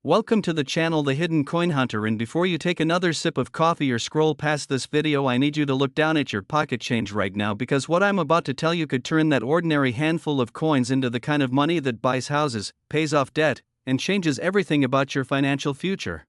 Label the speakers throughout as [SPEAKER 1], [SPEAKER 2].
[SPEAKER 1] Welcome to the channel The Hidden Coin Hunter, and before you take another sip of coffee or scroll past this video, I need you to look down at your pocket change right now, because what I'm about to tell you could turn that ordinary handful of coins into the kind of money that buys houses, pays off debt, and changes everything about your financial future.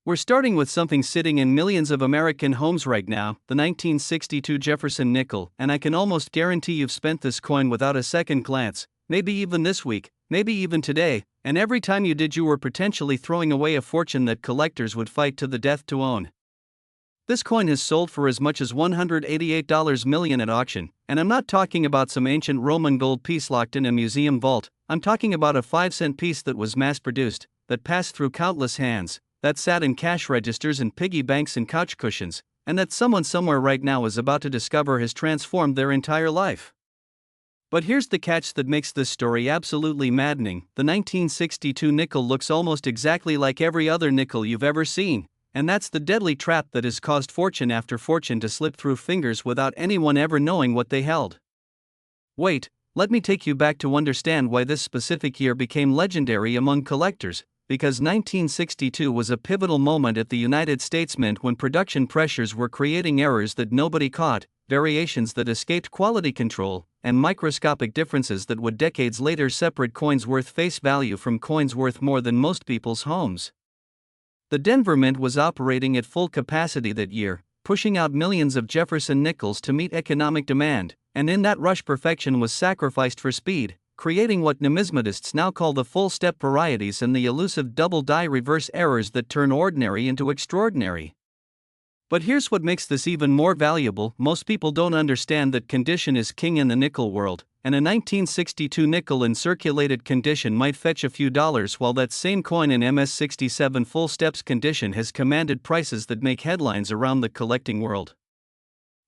[SPEAKER 1] We're starting with something sitting in millions of American homes right now, the 1962 Jefferson nickel, and I can almost guarantee you've spent this coin without a second glance, maybe even this week, maybe even today, and every time you did you were potentially throwing away a fortune that collectors would fight to the death to own. This coin has sold for as much as $188 million at auction, and I'm not talking about some ancient Roman gold piece locked in a museum vault. I'm talking about a 5-cent piece that was mass-produced, that passed through countless hands, that sat in cash registers and piggy banks and couch cushions, and that someone somewhere right now is about to discover has transformed their entire life. But here's the catch that makes this story absolutely maddening. The 1962 nickel looks almost exactly like every other nickel you've ever seen, and that's the deadly trap that has caused fortune after fortune to slip through fingers without anyone ever knowing what they held. Wait, let me take you back to understand why this specific year became legendary among collectors, because 1962 was a pivotal moment at the United States Mint when production pressures were creating errors that nobody caught, variations that escaped quality control, and microscopic differences that would decades later separate coins worth face value from coins worth more than most people's homes. The Denver Mint was operating at full capacity that year, pushing out millions of Jefferson nickels to meet economic demand, and in that rush perfection was sacrificed for speed, creating what numismatists now call the full-step varieties and the elusive double-die reverse errors that turn ordinary into extraordinary. But here's what makes this even more valuable: most people don't understand that condition is king in the nickel world, and a 1962 nickel in circulated condition might fetch a few dollars, while that same coin in MS67 full steps condition has commanded prices that make headlines around the collecting world.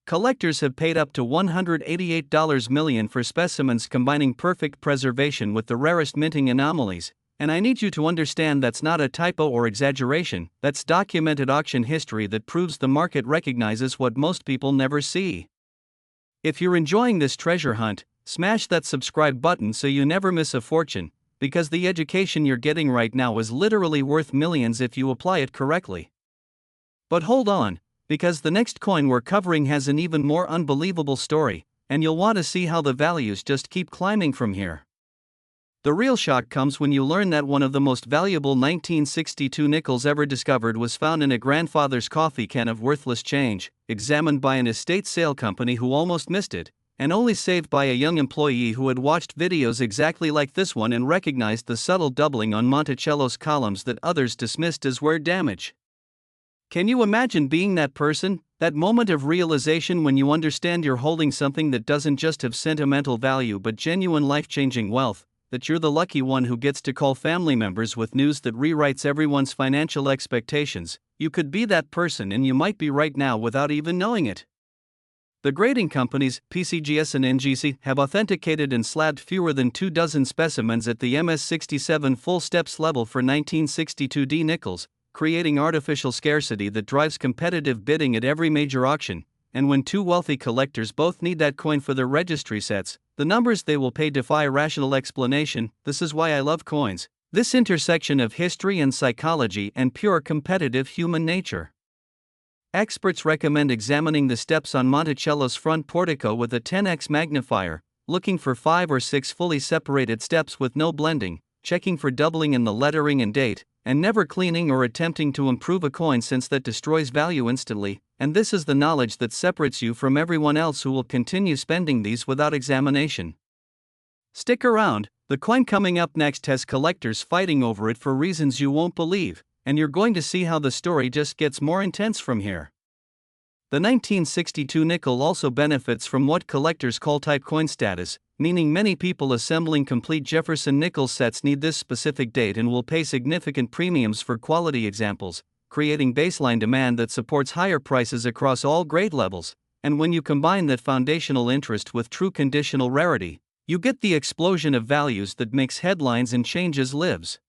[SPEAKER 1] Collectors have paid up to $188 million for specimens combining perfect preservation with the rarest minting anomalies, and I need you to understand that's not a typo or exaggeration. That's documented auction history that proves the market recognizes what most people never see. If you're enjoying this treasure hunt, smash that subscribe button so you never miss a fortune, because the education you're getting right now is literally worth millions if you apply it correctly. But hold on, because the next coin we're covering has an even more unbelievable story, and you'll want to see how the values just keep climbing from here. The real shock comes when you learn that one of the most valuable 1962 nickels ever discovered was found in a grandfather's coffee can of worthless change, examined by an estate sale company who almost missed it, and only saved by a young employee who had watched videos exactly like this one and recognized the subtle doubling on Monticello's columns that others dismissed as wear damage. Can you imagine being that person, that moment of realization when you understand you're holding something that doesn't just have sentimental value but genuine life-changing wealth, that you're the lucky one who gets to call family members with news that rewrites everyone's financial expectations? You could be that person, and you might be right now without even knowing it. The grading companies, PCGS and NGC, have authenticated and slabbed fewer than 2 dozen specimens at the MS67 full steps level for 1962D nickels, creating artificial scarcity that drives competitive bidding at every major auction. And when two wealthy collectors both need that coin for their registry sets, the numbers they will pay defy rational explanation. This is why I love coins, this intersection of history and psychology and pure competitive human nature. Experts recommend examining the steps on Monticello's front portico with a 10x magnifier, looking for 5 or 6 fully separated steps with no blending, checking for doubling in the lettering and date, and never cleaning or attempting to improve a coin, since that destroys value instantly. And this is the knowledge that separates you from everyone else who will continue spending these without examination. Stick around, the coin coming up next has collectors fighting over it for reasons you won't believe, and you're going to see how the story just gets more intense from here. The 1962 nickel also benefits from what collectors call type coin status, meaning many people assembling complete Jefferson nickel sets need this specific date and will pay significant premiums for quality examples, creating baseline demand that supports higher prices across all grade levels. And when you combine that foundational interest with true conditional rarity, you get the explosion of values that makes headlines and changes lives.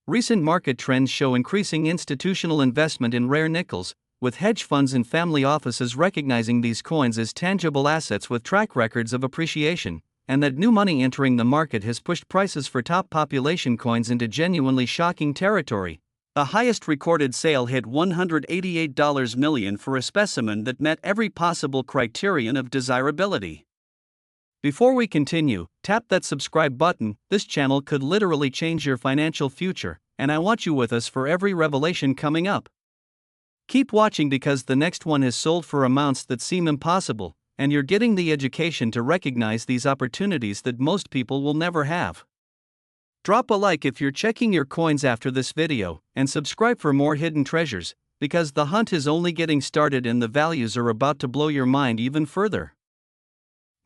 [SPEAKER 1] Recent market trends show increasing institutional investment in rare nickels, with hedge funds and family offices recognizing these coins as tangible assets with track records of appreciation, and that new money entering the market has pushed prices for top population coins into genuinely shocking territory. The highest recorded sale hit $188 million for a specimen that met every possible criterion of desirability. Before we continue, tap that subscribe button. This channel could literally change your financial future, and I want you with us for every revelation coming up. Keep watching because the next one is sold for amounts that seem impossible, and you're getting the education to recognize these opportunities that most people will never have. Drop a like if you're checking your coins after this video, and subscribe for more hidden treasures, because the hunt is only getting started and the values are about to blow your mind even further.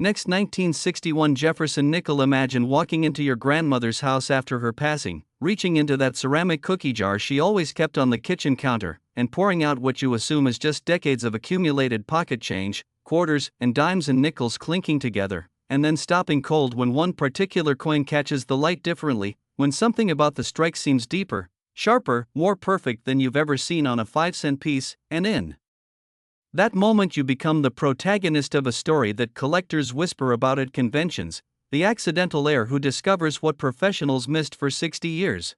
[SPEAKER 1] Next, 1961 Jefferson nickel. Imagine walking into your grandmother's house after her passing, reaching into that ceramic cookie jar she always kept on the kitchen counter, and pouring out what you assume is just decades of accumulated pocket change, quarters and dimes and nickels clinking together, and then stopping cold when one particular coin catches the light differently, when something about the strike seems deeper, sharper, more perfect than you've ever seen on a 5-cent piece, and in that moment you become the protagonist of a story that collectors whisper about at conventions, the accidental heir who discovers what professionals missed for 60 years.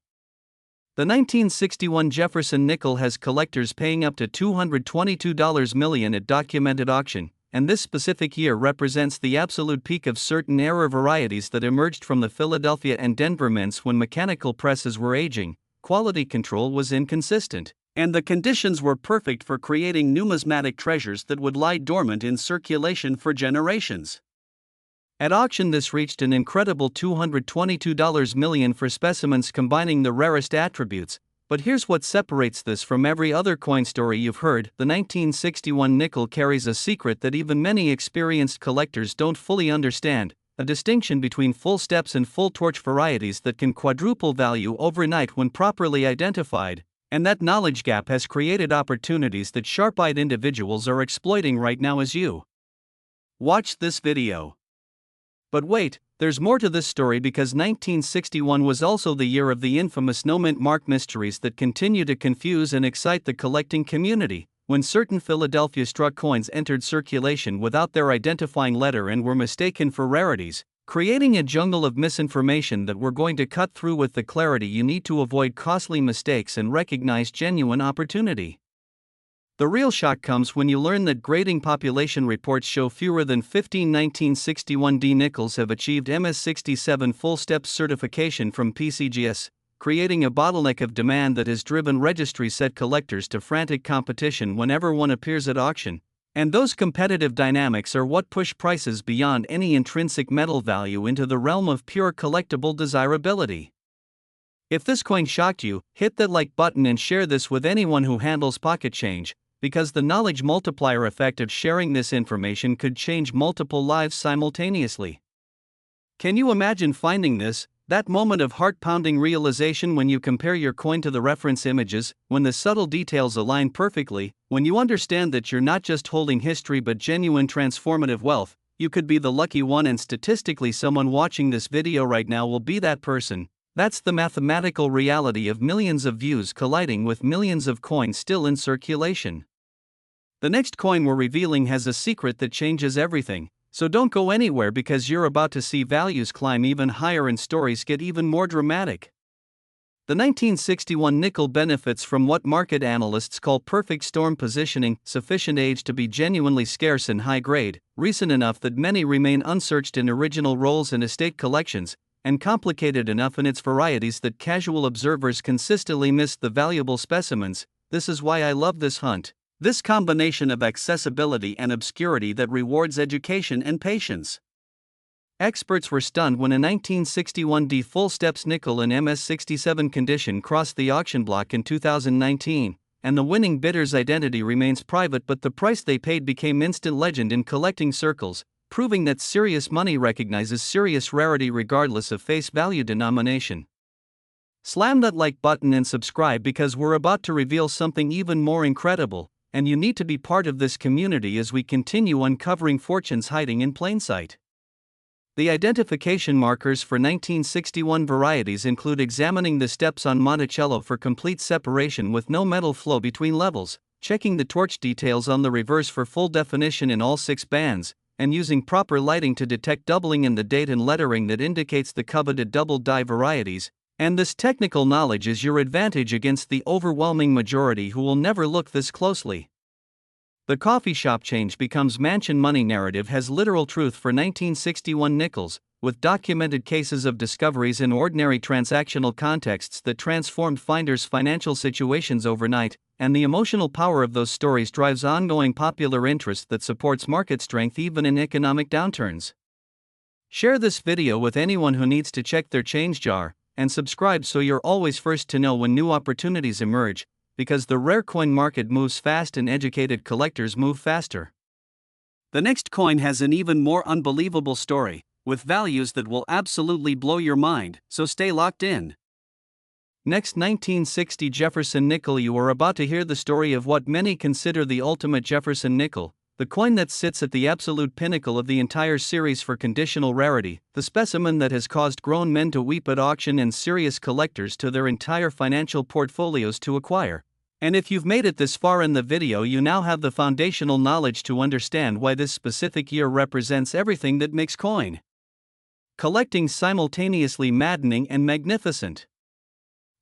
[SPEAKER 1] The 1961 Jefferson nickel has collectors paying up to $222 million at documented auction, and this specific year represents the absolute peak of certain error varieties that emerged from the Philadelphia and Denver mints when mechanical presses were aging, quality control was inconsistent, and the conditions were perfect for creating numismatic treasures that would lie dormant in circulation for generations. At auction, this reached an incredible $222 million for specimens combining the rarest attributes. But here's what separates this from every other coin story you've heard. The 1961 nickel carries a secret that even many experienced collectors don't fully understand, a distinction between full steps and full torch varieties that can quadruple value overnight when properly identified, and that knowledge gap has created opportunities that sharp-eyed individuals are exploiting right now as you watch this video. But wait, there's more to this story, because 1961 was also the year of the infamous no-mint mark mysteries that continue to confuse and excite the collecting community, when certain Philadelphia struck coins entered circulation without their identifying letter and were mistaken for rarities, creating a jungle of misinformation that we're going to cut through with the clarity you need to avoid costly mistakes and recognize genuine opportunity. The real shock comes when you learn that grading population reports show fewer than 15 1961D nickels have achieved MS67 full steps certification from PCGS, creating a bottleneck of demand that has driven registry set collectors to frantic competition whenever one appears at auction. And those competitive dynamics are what push prices beyond any intrinsic metal value into the realm of pure collectible desirability. If this coin shocked you, hit that like button and share this with anyone who handles pocket change, because the knowledge multiplier effect of sharing this information could change multiple lives simultaneously. Can you imagine finding this, that moment of heart-pounding realization when you compare your coin to the reference images, when the subtle details align perfectly, when you understand that you're not just holding history but genuine transformative wealth? You could be the lucky one, and statistically someone watching this video right now will be that person. That's the mathematical reality of millions of views colliding with millions of coins still in circulation. The next coin we're revealing has a secret that changes everything, so don't go anywhere, because you're about to see values climb even higher and stories get even more dramatic. The 1961 nickel benefits from what market analysts call perfect storm positioning: sufficient age to be genuinely scarce and high grade, recent enough that many remain unsearched in original rolls and estate collections, and complicated enough in its varieties that casual observers consistently miss the valuable specimens. This is why I love this hunt. This combination of accessibility and obscurity that rewards education and patience. Experts were stunned when a 1961D full steps nickel in MS67 condition crossed the auction block in 2019, and the winning bidder's identity remains private, but the price they paid became instant legend in collecting circles, proving that serious money recognizes serious rarity regardless of face value denomination. Slam that like button and subscribe, because we're about to reveal something even more incredible, and you need to be part of this community as we continue uncovering fortunes hiding in plain sight. The identification markers for 1961 varieties include examining the steps on Monticello for complete separation with no metal flow between levels, checking the torch details on the reverse for full definition in all 6 bands, and using proper lighting to detect doubling in the date and lettering that indicates the coveted double die varieties, and this technical knowledge is your advantage against the overwhelming majority who will never look this closely. The coffee shop change becomes mansion money narrative has literal truth for 1961 nickels, with documented cases of discoveries in ordinary transactional contexts that transformed finders' financial situations overnight, and the emotional power of those stories drives ongoing popular interest that supports market strength even in economic downturns. Share this video with anyone who needs to check their change jar, and subscribe so you're always first to know when new opportunities emerge, because the rare coin market moves fast and educated collectors move faster. The next coin has an even more unbelievable story, with values that will absolutely blow your mind, so stay locked in. Next, 1960 Jefferson nickel. You are about to hear the story of what many consider the ultimate Jefferson nickel, the coin that sits at the absolute pinnacle of the entire series for conditional rarity, the specimen that has caused grown men to weep at auction and serious collectors to their entire financial portfolios to acquire. And if you've made it this far in the video, you now have the foundational knowledge to understand why this specific year represents everything that makes coin collecting simultaneously maddening and magnificent.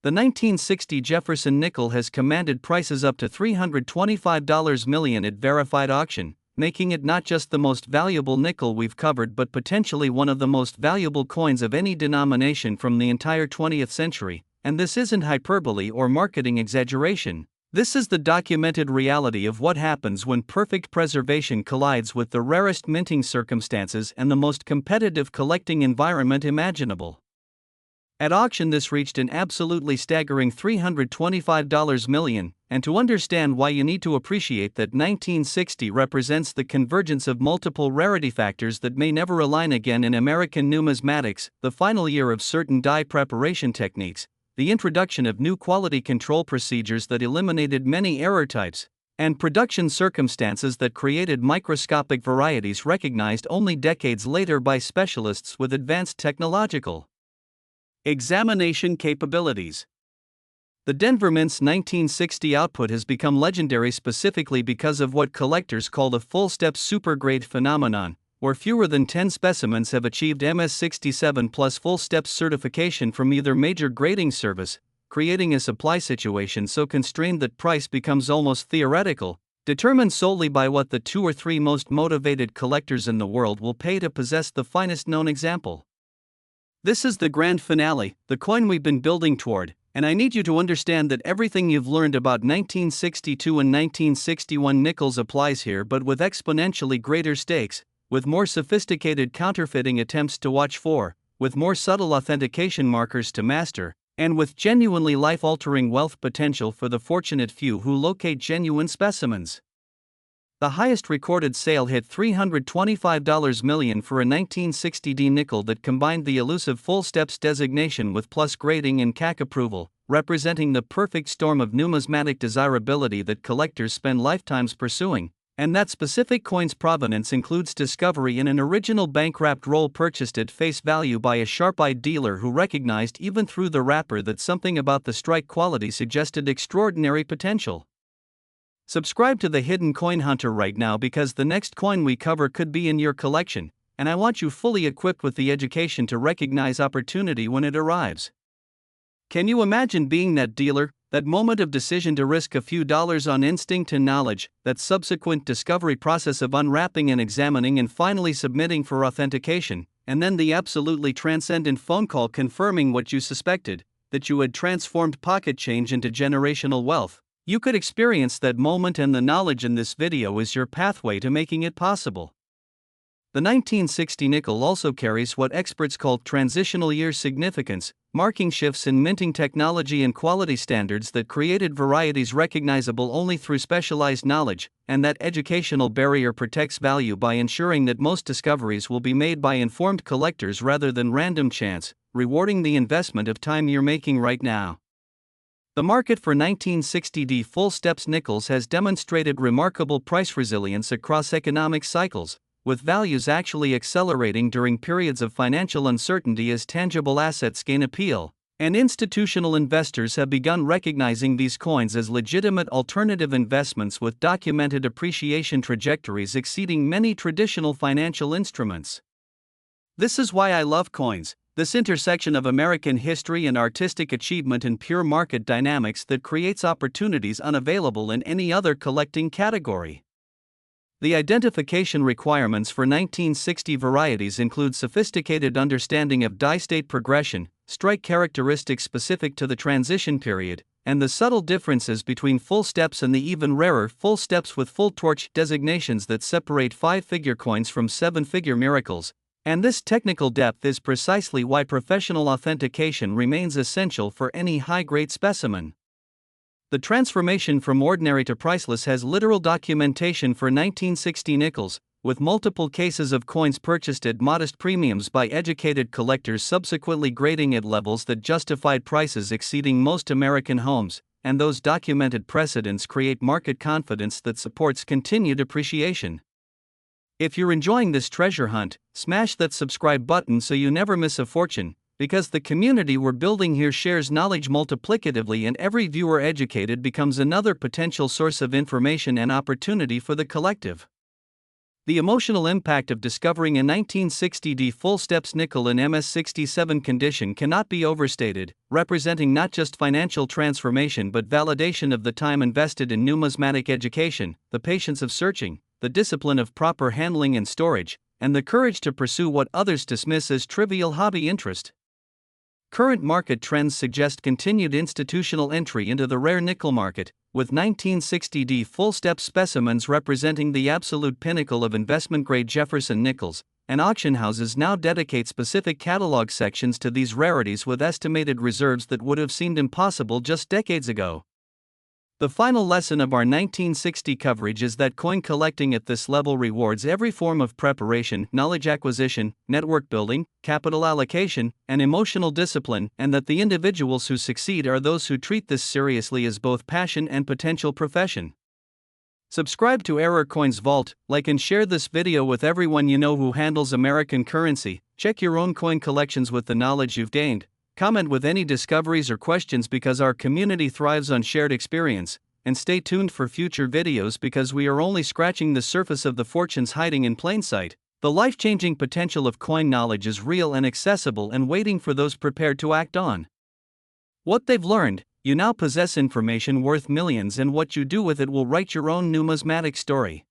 [SPEAKER 1] The 1960 Jefferson nickel has commanded prices up to $325 million at verified auction, making it not just the most valuable nickel we've covered but potentially one of the most valuable coins of any denomination from the entire 20th century. And this isn't hyperbole or marketing exaggeration. This is the documented reality of what happens when perfect preservation collides with the rarest minting circumstances and the most competitive collecting environment imaginable. At auction, this reached an absolutely staggering $325 million, and to understand why, you need to appreciate that 1960 represents the convergence of multiple rarity factors that may never align again in American numismatics, the final year of certain die preparation techniques, the introduction of new quality control procedures that eliminated many error types, and production circumstances that created microscopic varieties recognized only decades later by specialists with advanced technological examination capabilities. The Denver Mint's 1960 output has become legendary specifically because of what collectors call the full-step supergrade phenomenon, where fewer than 10 specimens have achieved MS67 plus full-step certification from either major grading service, creating a supply situation so constrained that price becomes almost theoretical, determined solely by what the 2 or 3 most motivated collectors in the world will pay to possess the finest known example. This is the grand finale, the coin we've been building toward, and I need you to understand that everything you've learned about 1962 and 1961 nickels applies here, but with exponentially greater stakes, with more sophisticated counterfeiting attempts to watch for, with more subtle authentication markers to master, and with genuinely life-altering wealth potential for the fortunate few who locate genuine specimens. The highest recorded sale hit $325 million for a 1960D nickel that combined the elusive full steps designation with plus grading and CAC approval, representing the perfect storm of numismatic desirability that collectors spend lifetimes pursuing. And that specific coin's provenance includes discovery in an original bank-wrapped roll purchased at face value by a sharp-eyed dealer who recognized even through the wrapper that something about the strike quality suggested extraordinary potential. Subscribe to the Hidden Coin Hunter right now, because the next coin we cover could be in your collection, and I want you fully equipped with the education to recognize opportunity when it arrives. Can you imagine being that dealer, that moment of decision to risk a few dollars on instinct and knowledge, that subsequent discovery process of unwrapping and examining and finally submitting for authentication, and then the absolutely transcendent phone call confirming what you suspected, that you had transformed pocket change into generational wealth? You could experience that moment, and the knowledge in this video is your pathway to making it possible. The 1960 nickel also carries what experts call transitional year significance, marking shifts in minting technology and quality standards that created varieties recognizable only through specialized knowledge, and that educational barrier protects value by ensuring that most discoveries will be made by informed collectors rather than random chance, rewarding the investment of time you're making right now. The market for 1960D full steps nickels has demonstrated remarkable price resilience across economic cycles, with values actually accelerating during periods of financial uncertainty as tangible assets gain appeal, And institutional investors have begun recognizing these coins as legitimate alternative investments with documented appreciation trajectories exceeding many traditional financial instruments. This is why I love coins, this intersection of American history and artistic achievement in pure market dynamics that creates opportunities unavailable in any other collecting category. The identification requirements for 1960 varieties include sophisticated understanding of die-state progression, strike characteristics specific to the transition period, and the subtle differences between full steps and the even rarer full steps with full torch designations that separate 5-figure coins from 7-figure miracles. And this technical depth is precisely why professional authentication remains essential for any high-grade specimen. The transformation from ordinary to priceless has literal documentation for 1960 nickels, with multiple cases of coins purchased at modest premiums by educated collectors subsequently grading at levels that justified prices exceeding most American homes, and those documented precedents create market confidence that supports continued appreciation. If you're enjoying this treasure hunt, smash that subscribe button so you never miss a fortune, because the community we're building here shares knowledge multiplicatively, and every viewer educated becomes another potential source of information and opportunity for the collective. The emotional impact of discovering a 1960D full steps nickel in MS67 condition cannot be overstated, representing not just financial transformation but validation of the time invested in numismatic education, the patience of searching, the discipline of proper handling and storage, and the courage to pursue what others dismiss as trivial hobby interest. Current market trends suggest continued institutional entry into the rare nickel market, with 1960D full-step specimens representing the absolute pinnacle of investment-grade Jefferson nickels, and auction houses now dedicate specific catalog sections to these rarities with estimated reserves that would have seemed impossible just decades ago. The final lesson of our 1960 coverage is that coin collecting at this level rewards every form of preparation, knowledge acquisition, network building, capital allocation, and emotional discipline, and that the individuals who succeed are those who treat this seriously as both passion and potential profession. Subscribe to Error Coins Vault, like and share this video with everyone you know who handles American currency. Check your own coin collections with the knowledge you've gained. Comment with any discoveries or questions because our community thrives on shared experience, and stay tuned for future videos because we are only scratching the surface of the fortunes hiding in plain sight. The life-changing potential of coin knowledge is real and accessible and waiting for those prepared to act on what they've learned. You now possess information worth millions, and what you do with it will write your own numismatic story.